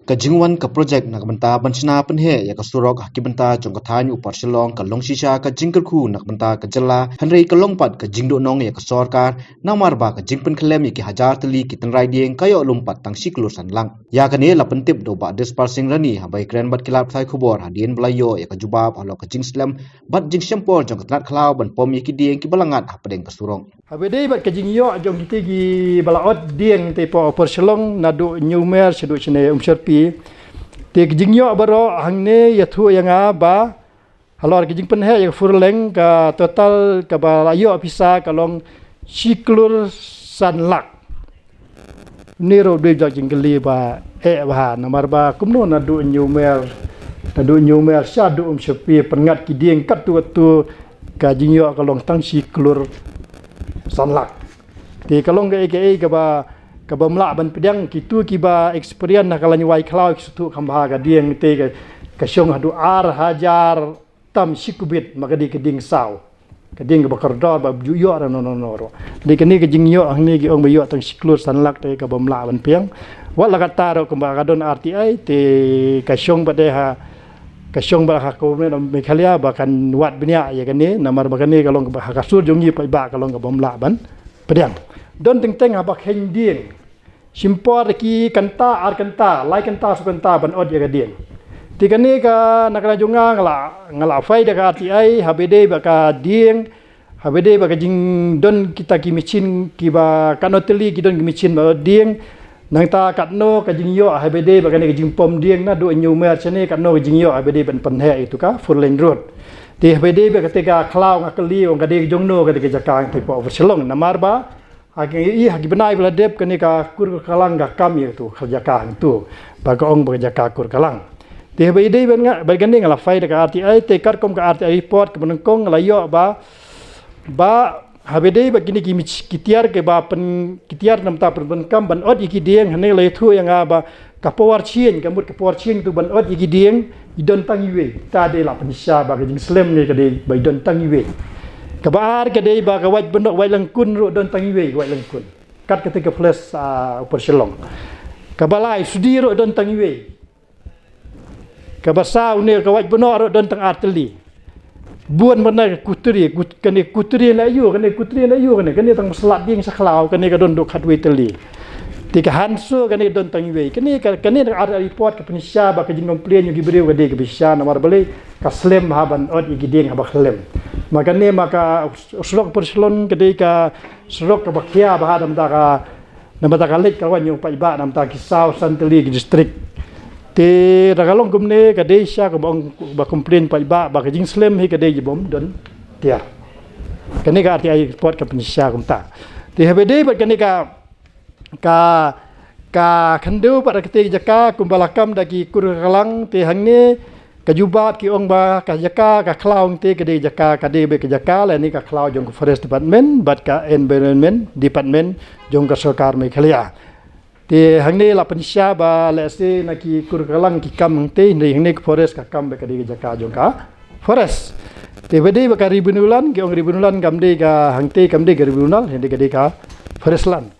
Kajingwan ka projek nak benta banchina penhe ya ka surok haki benta jong ka thanyu par silong ka long shisha ka jingker khu nak benta ka jela hanrei ka longpat ka jingdo nong ya ka sorkar namar ba ka jingpen klem ya ki hajar teli ki tenrai dieng kayo lompat tang siklur sanlang ya ka ne la pentip do ba dispersing rani habai kren bat kilap thai khubor hadien blayo ya ka jubab halo ka jingslam bat jing shampor jong ka tnat khlau ban pom ya ki dieng ki balangat hapadeng ka surong Habedei bat ka jingyo jong kita gi balaot dieng te po par silong nadu nyumer sedu chene serpi te jingyo baro hangne yathu yanga ba halor ke jingpen he ya furleng ka total ka balayo pisa kalong siklur sanlak nero de jinggeli ba ba namar ba kumno nadu nyumer syadu serpi pengat ki dieng kat tu ka jingyo kalong tang siklur sanlak ti kalong ke ba melak ban pedang kitu ki ba experience nak kalanya wai klau kitu khamba ga dieng te ka syong hadu ar hajar tam sikubit maka di keding sau keding ba kordor ba juyo no di kini ke jingyo ni ki ong bayo tang siklur sanlak te ka ba melak ban piang wat la kata ro kemba kadon RTI te ka syong ba de ha ka syong ba ha ko me mekhalia ba kan wat benya ya kan ni namar ba kan ni kalong ba ka sur jongi pa ba kalong ka ba melak ban pedang don teng apa hending simpor ki kanta ar kanta lai kanta su kanta ban od ya gadien tiga ni ka nakala junga ngala fai da ka RTI habede ba ka dieng habede ba ka jing don kita ki michin ki ba kanoteli ki don ki michin ba dieng nang ta katno ka jing yo habede ba ka ni jing pom dieng na do nyu mer chane katno ka jing yo habede ban panhe itu ka four lane road ti habede ba ka tega khlau ngakali ong ka de jongno ka de jakang te po overselong namar ba hagi benai bela dep kene ka kur kalang ga kam ye tu kerja kang tu baga ong bekerja ka kur kalang te be dei ben nga bagan ni ngala fai ka RTI te kar kom ka RTI report ke menengkong la yo ba habe dei ba kini kitiar ke ba pen kitiar nam ta pen kam ban od iki dieng hane le thu yang ba ka powar chien kamut ka powar chien tu ban od iki dieng idon tang iwe ta de la penisha ba jing slem ni ka de ba idon tang iwe kabar kedai ba kawat benok wai lengkun ro don tangiwe wai lengkun kat ketika plus perselong kabalai sudi ro don tangiwe kabasa une kawat benok ro don tang arteli buan mana kutri la yu kene tang selat ding saklau kene ka don dok khatwe teli tika hanso kene don tangiwe kene ada report ke penisha ba ke jing komplain yu gibreu gade ke bisa namar bale ka slem haban od igideng haba khlem maka surok perselon ketika surok ke bakia bah nam ta ka lek kawan yung pa iba nam ta kisau santeli district te ragalong gumne ka desha ko ba complain pa iba ba ka jing slem hi ka de bom don tia kene ka RTI report ka penisha kumta te habede ba kene ka khandu pada ketika jaka kumbalakam dagi kur kalang te hangne kajubat ki ong ba ka jaka ka klaung te kede jaka ka de be ka jaka la ni ka klau jong forest department bat ka environment department jong ka sarkar Meghalaya te hangne la penisha ba la se na ki kur kalang ki kam te ni hangne forest ka kam be ka de jaka jong ka forest te bede ba ka ribunulan ki ong ribunulan kam de ka hangte kam de ka ribunulan hende ka de ka forest land